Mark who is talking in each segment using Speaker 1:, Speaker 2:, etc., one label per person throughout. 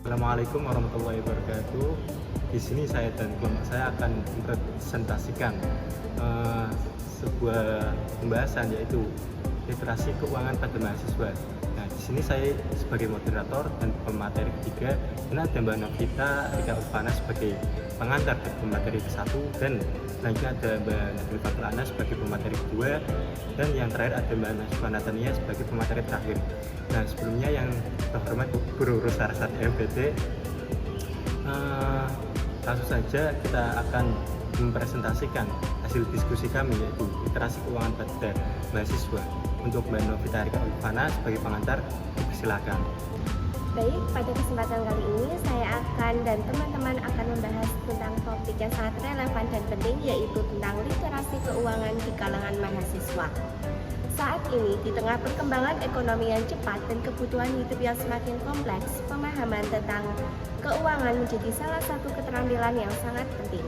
Speaker 1: Assalamualaikum warahmatullahi wabarakatuh. Di sini saya dan kelompok saya akan mempresentasikan eh, sebuah pembahasan, yaitu literasi keuangan pada mahasiswa. Nah, di sini saya sebagai moderator dan pemateri ketiga, dan ada Mbak Novita Rika Urvana sebagai pengantar dari pemateri ke-1, dan selanjutnya ada Mbak Nabil Fatlana sebagai pemateri kedua, dan yang terakhir ada Mbak Nasfa Natania sebagai pemateri terakhir. Nah, sebelumnya yang terhormat Guru Sarasat MPT, langsung saja kita akan mempresentasikan hasil diskusi kami, yaitu literasi keuangan pada mahasiswa. Untuk Mbak Novita Rika Urvana sebagai pengantar, silakan.
Speaker 2: Baik, pada kesempatan kali ini saya akan dan teman-teman akan membahas tentang topik yang sangat relevan dan penting, yaitu tentang literasi keuangan di kalangan mahasiswa. Saat ini, di tengah perkembangan ekonomi yang cepat dan kebutuhan hidup yang semakin kompleks, pemahaman tentang keuangan menjadi salah satu keterampilan yang sangat penting,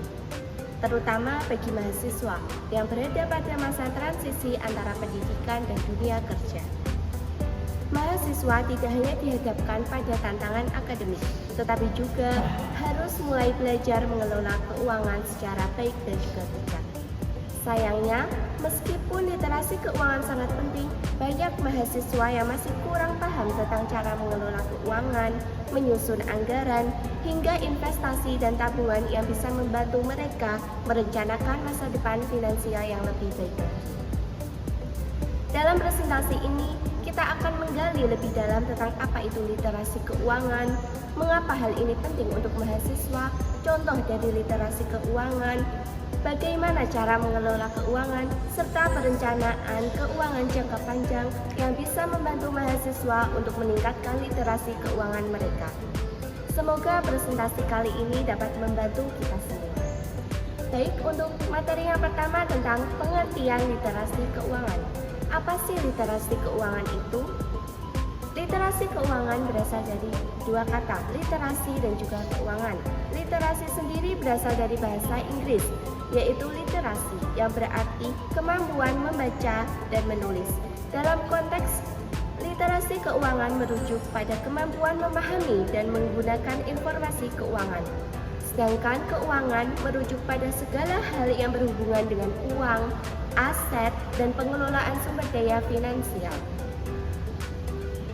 Speaker 2: terutama bagi mahasiswa yang berada pada masa transisi antara pendidikan dan dunia kerja. Mahasiswa tidak hanya dihadapkan pada tantangan akademik, tetapi juga harus mulai belajar mengelola keuangan secara baik dan juga bijak. Sayangnya, meskipun literasi keuangan sangat penting, banyak mahasiswa yang masih kurang paham tentang cara mengelola keuangan, menyusun anggaran, hingga investasi dan tabungan yang bisa membantu mereka merencanakan masa depan finansial yang lebih baik. Dalam presentasi ini, kita akan menggali lebih dalam tentang apa itu literasi keuangan, mengapa hal ini penting untuk mahasiswa, contoh dari literasi keuangan, bagaimana cara mengelola keuangan, serta perencanaan keuangan jangka panjang yang bisa membantu mahasiswa untuk meningkatkan literasi keuangan mereka. Semoga presentasi kali ini dapat membantu kita semua. Baik, untuk materi yang pertama tentang pengertian literasi keuangan. Apa sih literasi keuangan itu? Literasi keuangan berasal dari dua kata, literasi dan juga keuangan. Literasi sendiri berasal dari bahasa Inggris, yaitu literasi, yang berarti kemampuan membaca dan menulis. Dalam konteks literasi keuangan merujuk pada kemampuan memahami dan menggunakan informasi keuangan. Sedangkan keuangan merujuk pada segala hal yang berhubungan dengan uang, aset, dan pengelolaan sumber daya finansial.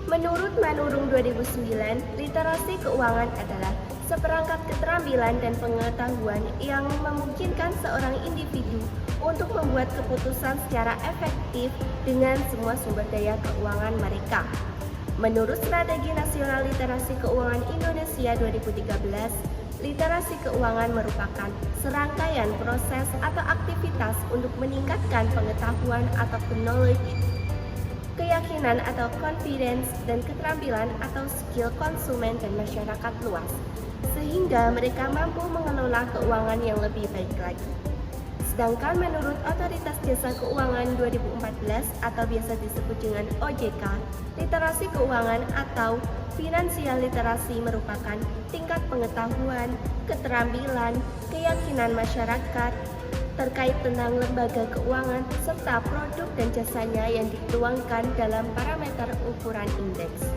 Speaker 2: Menurut Manurung 2009, literasi keuangan adalah seperangkat keterampilan dan pengetahuan yang memungkinkan seorang individu untuk membuat keputusan secara efektif dengan semua sumber daya keuangan mereka. Menurut Strategi Nasional Literasi Keuangan Indonesia 2013, literasi keuangan merupakan serangkaian proses atau aktivitas untuk meningkatkan pengetahuan atau knowledge, keyakinan atau confidence, dan keterampilan atau skill konsumen dan masyarakat luas, sehingga mereka mampu mengelola keuangan yang lebih baik lagi. Sedangkan menurut Otoritas Jasa Keuangan 2014 atau biasa disebut dengan OJK, literasi keuangan atau finansial literasi merupakan tingkat pengetahuan, keterampilan, keyakinan masyarakat terkait tentang lembaga keuangan serta produk dan jasanya yang dituangkan dalam parameter ukuran indeks.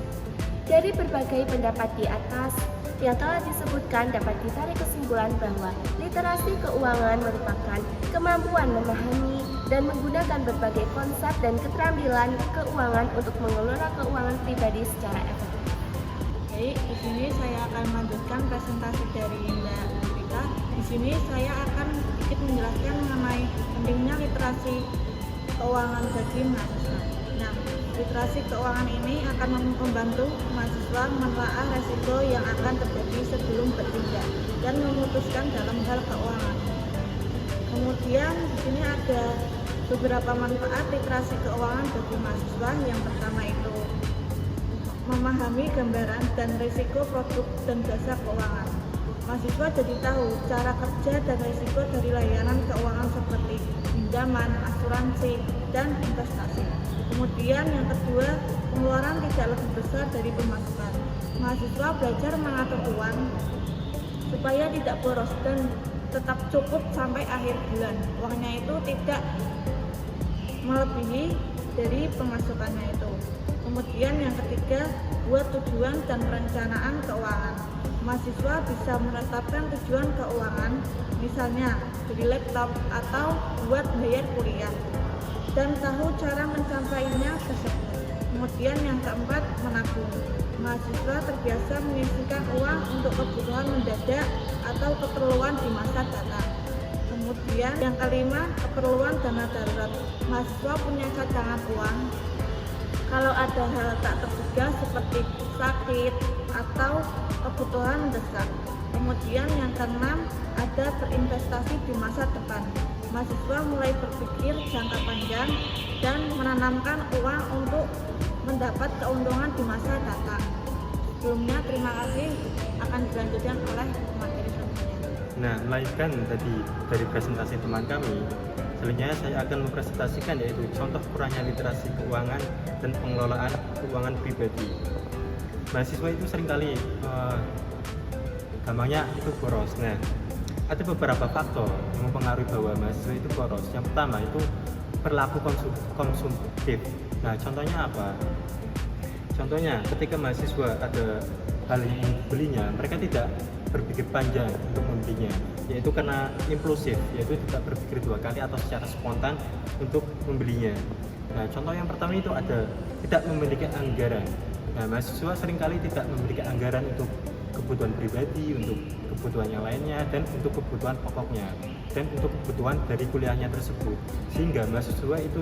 Speaker 2: Dari berbagai pendapat di atas yang telah disebutkan, dapat ditarik kesimpulan bahwa literasi keuangan merupakan kemampuan memahami dan menggunakan berbagai konsep dan keterampilan keuangan untuk mengelola keuangan pribadi secara efektif.
Speaker 3: Baik, di sini saya akan melanjutkan presentasi dari Mbak Rika. Di sini saya akan sedikit menjelaskan mengenai pentingnya literasi keuangan bagi mahasiswa. Nah, literasi keuangan ini akan membantu mahasiswa menelaah resiko yang akan terjadi sebelum bertindak dan memutuskan dalam hal keuangan. Kemudian di sini ada beberapa manfaat literasi keuangan bagi mahasiswa. Yang pertama itu memahami gambaran dan risiko produk dan jasa keuangan. Mahasiswa jadi tahu cara kerja dan risiko dari layanan keuangan seperti pinjaman, asuransi, dan investasi. Kemudian yang kedua, pengeluaran tidak lebih besar dari pemasukan. Mahasiswa belajar mengatur uang supaya tidak boros dan tetap cukup sampai akhir bulan. Uangnya itu tidak melebihi dari pemasukannya itu. Kemudian yang ketiga, buat tujuan dan perencanaan keuangan. Mahasiswa bisa menetapkan tujuan keuangan, misalnya beli laptop atau buat bayar kuliah, dan tahu cara mencapainya tersebut. Kemudian yang keempat, menabung. Mahasiswa terbiasa menyisihkan uang untuk kebutuhan mendadak atau keperluan di masa datang. Kemudian yang kelima, keperluan dana darurat. Mahasiswa punya cadangan uang kalau ada hal tak terduga seperti sakit atau kebutuhan mendesak. Kemudian yang keenam, ada berinvestasi di masa depan. Mahasiswa mulai berpikir jangka panjang dan menanamkan uang untuk mendapat keuntungan di masa datang. Sebelumnya terima kasih, akan dilanjutkan oleh materi selanjutnya.
Speaker 1: Nah, melanjutkan tadi dari presentasi teman kami, selanjutnya saya akan mempresentasikan yaitu contoh kurangnya literasi keuangan dan pengelolaan keuangan pribadi. Mahasiswa itu seringkali gampangnya itu boros. Nah, ada beberapa faktor yang mempengaruhi bahwa mahasiswa itu boros. Yang pertama itu perilaku konsumtif. Nah, contohnya apa? Contohnya ketika mahasiswa ada hal yang ingin dibelinya, mereka tidak berpikir panjang untuk membelinya, yaitu karena impulsif, yaitu tidak berpikir dua kali atau secara spontan untuk membelinya. Nah, contoh yang pertama itu ada tidak memiliki anggaran. Nah, mahasiswa seringkali tidak memiliki anggaran untuk kebutuhan pribadi, untuk kebutuhan yang lainnya, dan untuk kebutuhan pokoknya, dan untuk kebutuhan dari kuliahnya tersebut. Sehingga mahasiswa itu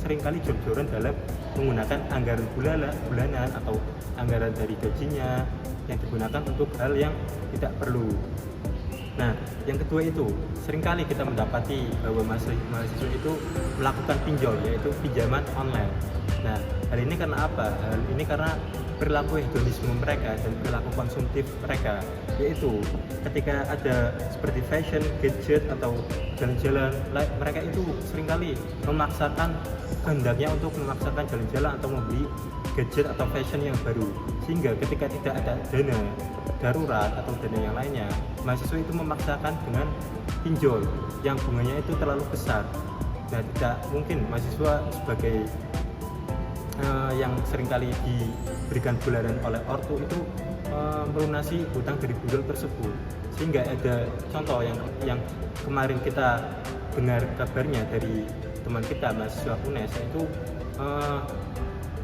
Speaker 1: seringkali jor-joran dalam menggunakan anggaran bulanan atau anggaran dari gajinya yang digunakan untuk hal yang tidak perlu. Nah, yang kedua itu seringkali kita mendapati bahwa mahasiswa itu melakukan pinjol, yaitu pinjaman online. Nah, hal ini karena apa? Hal ini karena perilaku hedonisme mereka dan perilaku konsumtif mereka, yaitu ketika ada seperti fashion, gadget atau jalan-jalan, mereka itu seringkali memaksakan kehendaknya untuk memaksakan jalan-jalan atau membeli gadget atau fashion yang baru, sehingga ketika tidak ada dana darurat atau dana yang lainnya, mahasiswa itu memaksakan dengan pinjol yang bunganya itu terlalu besar. Nah, tidak mungkin mahasiswa sebagai yang seringkali diberikan bulanan oleh ortu itu melunasi hutang dari pinjol tersebut. Sehingga ada contoh yang kemarin kita dengar kabarnya dari teman kita mahasiswa UNES, yaitu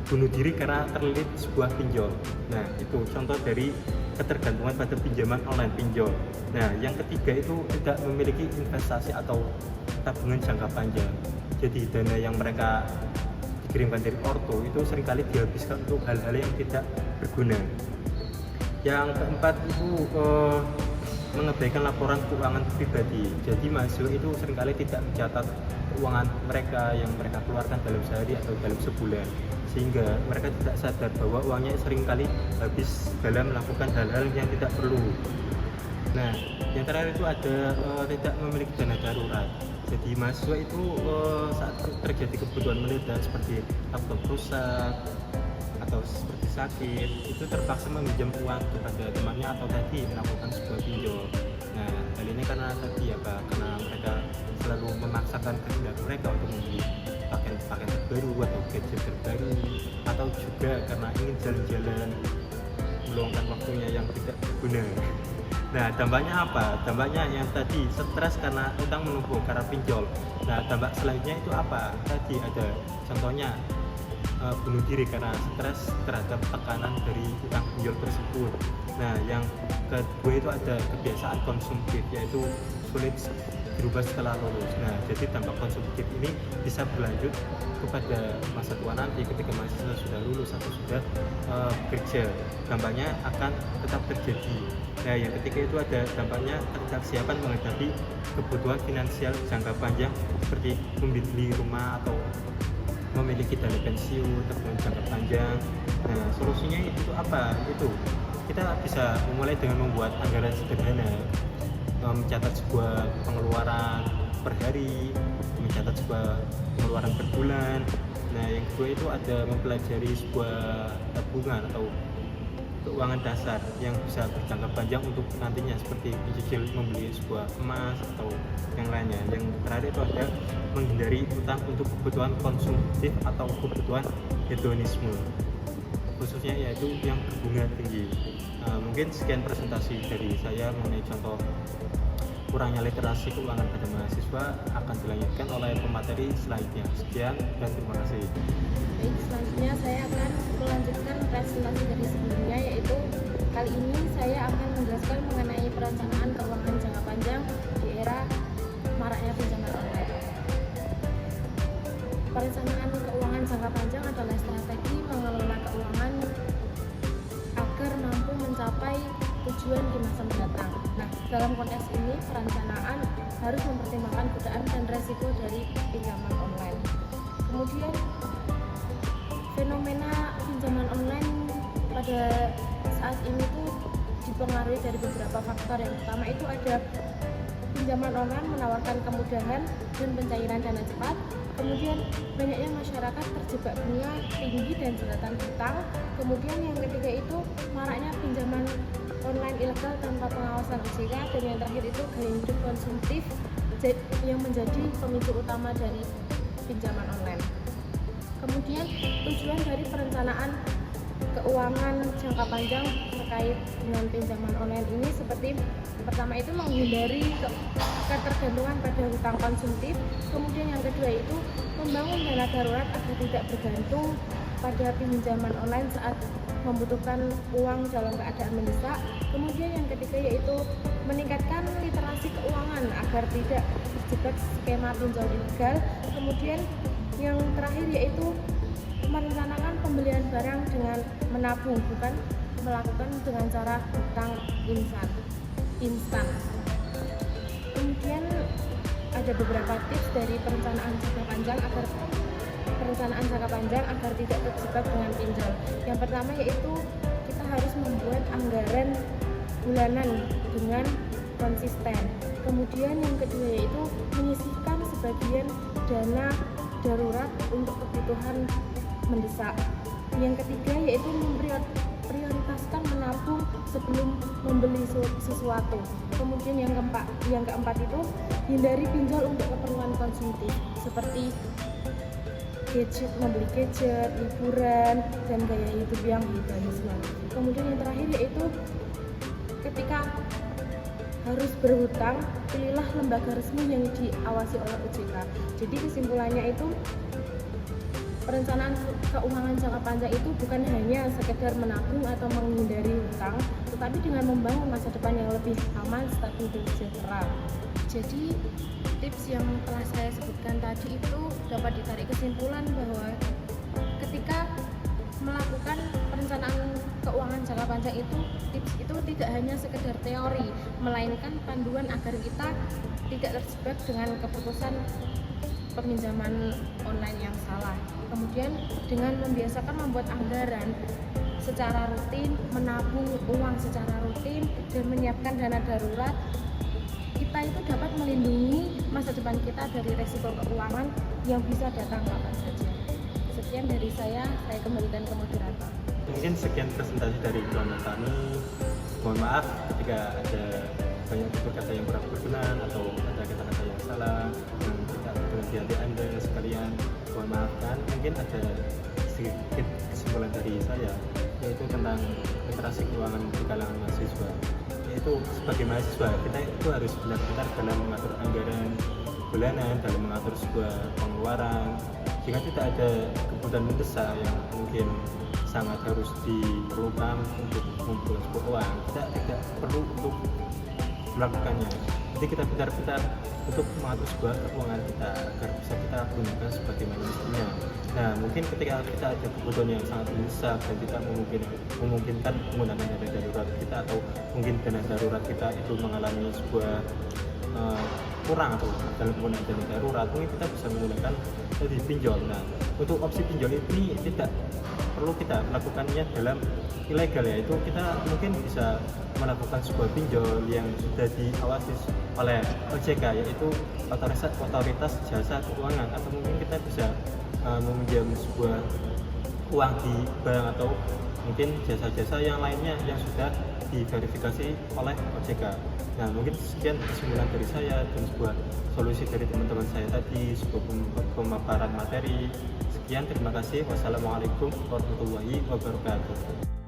Speaker 1: bunuh diri karena terlilit sebuah pinjol. Nah, itu contoh dari ketergantungan pada pinjaman online, pinjol. Nah, yang ketiga itu tidak memiliki investasi atau tabungan jangka panjang. Jadi dana yang mereka dikirimkan dari ortu itu seringkali dihabiskan untuk hal-hal yang tidak berguna. Yang keempat itu mengabaikan laporan keuangan pribadi. Jadi mahasiswa itu seringkali tidak mencatat keuangan mereka yang mereka keluarkan dalam sehari atau dalam sebulan, sehingga mereka tidak sadar bahwa uangnya seringkali habis dalam melakukan hal-hal yang tidak perlu. Nah, yang terakhir itu ada tidak memiliki dana darurat. Jadi mahasiswa itu saat terjadi kebutuhan mendadak seperti laptop rusak atau seperti sakit, itu terpaksa meminjam uang kepada temannya atau tadi melakukan sebuah pinjol. Nah, hal ini karena tadi karena mereka selalu memaksakan kehendak mereka untuk membeli pakaian terbaru atau gadget terbaru, atau juga karena ingin jalan-jalan meluangkan waktunya yang tidak berguna. Nah, dampaknya apa? Dampaknya yang tadi stres karena utang menumpuk karena pinjol. Nah, dampak selanjutnya itu apa? Tadi ada contohnya bunuh diri karena stres terhadap tekanan dari utang pinjol tersebut. Nah, yang kedua itu ada kebiasaan konsumtif, yaitu sulit berubah setelah lulus. Nah, jadi dampak konsumtif ini bisa berlanjut kepada masa tua nanti ketika mahasiswa sudah lulus atau sudah bekerja. Dampaknya akan tetap terjadi. Nah, yang ketiga itu ada dampaknya kesiapan menghadapi kebutuhan finansial jangka panjang seperti membeli rumah atau memiliki dana pensiun terus jangka panjang. Nah, solusinya itu apa? Itu kita bisa memulai dengan membuat anggaran sederhana, mencatat sebuah pengeluaran per hari, mencatat sebuah pengeluaran per bulan. Nah, yang kedua itu ada mempelajari sebuah tabungan atau keuangan dasar yang bisa berjangka panjang untuk nantinya seperti mencicil membeli sebuah emas atau yang lainnya. Yang terakhir itu ada menghindari utang untuk kebutuhan konsumtif atau kebutuhan hedonisme, khususnya yaitu yang berbunga tinggi. Mungkin sekian presentasi dari saya mengenai contoh kurangnya literasi keuangan pada mahasiswa, akan dilanjutkan oleh pemateri selanjutnya. Sekian dan terima kasih.
Speaker 4: Baik, selanjutnya saya akan melanjutkan presentasi dari sebelumnya, yaitu kali ini saya akan menjelaskan mengenai perencanaan keuangan jangka panjang di era maraknya pinjaman online. Perencanaan keuangan jangka panjang adalah strategi mengelola keuangan agar mampu mencapai tujuan di masa mendatang. Nah, dalam konteks ini perencanaan harus mempertimbangkan godaan dan resiko dari pinjaman online. Kemudian fenomena pinjaman online pada saat ini tuh dipengaruhi dari beberapa faktor. Yang pertama itu ada pinjaman online menawarkan kemudahan dan pencairan dana cepat. Kemudian banyaknya masyarakat terjebak bunga tinggi dan jeratan hutang. Kemudian yang ketiga itu maraknya pinjaman online ilegal tanpa pengawasan OJK. Dan yang terakhir itu gaya hidup konsumtif yang menjadi pemicu utama dari pinjaman online. Kemudian tujuan dari perencanaan keuangan jangka panjang terkait dengan pinjaman online ini seperti pertama itu menghindari ketergantungan pada hutang konsumtif. Kemudian yang kedua itu membangun dana darurat agar tidak bergantung pada pinjaman online saat membutuhkan uang dalam keadaan mendesak. Kemudian yang ketiga yaitu meningkatkan literasi keuangan agar tidak terjebak skema pinjol ilegal. Kemudian yang terakhir yaitu merencanakan pembelian barang dengan menabung, bukan melakukan dengan cara hutang instan. Kemudian ada beberapa tips dari perencanaan jangka panjang agar tidak terjebak dengan pinjol. Yang pertama yaitu kita harus membuat anggaran bulanan dengan konsisten. Kemudian yang kedua yaitu menyisihkan sebagian dana darurat untuk kebutuhan mendesak. Yang ketiga yaitu memprioritaskan menabung sebelum membeli sesuatu. Kemudian yang keempat itu hindari pinjol untuk keperluan konsumtif seperti membeli gadget, liburan, dan gaya hidup yang hedonisme. Kemudian yang terakhir yaitu ketika harus berhutang, pilihlah lembaga resmi yang diawasi oleh OJK. Jadi kesimpulannya itu perencanaan keuangan jangka panjang itu bukan hanya sekedar menabung atau menghindari hutang, tetapi dengan membangun masa depan yang lebih aman, stabil, dan sejahtera. Jadi tips yang telah saya sebutkan tadi itu dapat ditarik kesimpulan bahwa ketika melakukan perencanaan keuangan jangka panjang itu, tips itu tidak hanya sekedar teori, melainkan panduan agar kita tidak terjebak dengan keputusan peminjaman online yang salah. Kemudian dengan membiasakan membuat anggaran secara rutin, menabung uang secara rutin, dan menyiapkan dana darurat, kita itu dapat melindungi masa depan kita dari resiko keuangan yang bisa datang kapan saja. Sekian dari saya kembalikan ke moderator.
Speaker 1: Mungkin sekian presentasi dari kelompok kami. Mohon maaf ketika ada banyak tutur kata yang kurang berkenan atau ada kata-kata yang salah yang tidak berkenan di hati Anda sekalian. Mohon maafkan. Mungkin ada sedikit kesimpulan dari saya, yaitu tentang literasi keuangan di kalangan mahasiswa. Yaitu sebagai mahasiswa kita itu harus benar-benar dalam mengatur anggaran bulanan, dalam mengatur sebuah pengeluaran. Jika tidak ada kebutuhan mendesak yang mungkin sangat harus diperlukan untuk mengumpulkan sebuah uang, kita tidak perlu untuk melakukannya. Jadi kita benar-benar untuk mengatur sebuah keuangan kita agar bisa kita gunakan sebagaimana mestinya. Nah, mungkin ketika kita ada kebutuhan yang sangat mendesak dan kita memungkinkan menggunakan dana darurat kita, atau mungkin dana darurat kita itu mengalami sebuah kurang atau dalam penggunaan dana darurat, mungkin kita bisa menggunakan di pinjol. Nah, untuk opsi pinjol ini tidak perlu kita melakukannya dalam ilegal, yaitu kita mungkin bisa melakukan sebuah pinjol yang sudah diawasi oleh OJK, yaitu otoritas jasa keuangan, atau mungkin kita bisa meminjam sebuah uang di bank atau mungkin jasa-jasa yang lainnya yang sudah diverifikasi oleh OJK. Nah, mungkin sekian kesimpulan dari saya dan sebuah solusi dari teman-teman saya tadi, sebuah pemaparan materi. Sekian, terima kasih. Wassalamualaikum warahmatullahi wabarakatuh.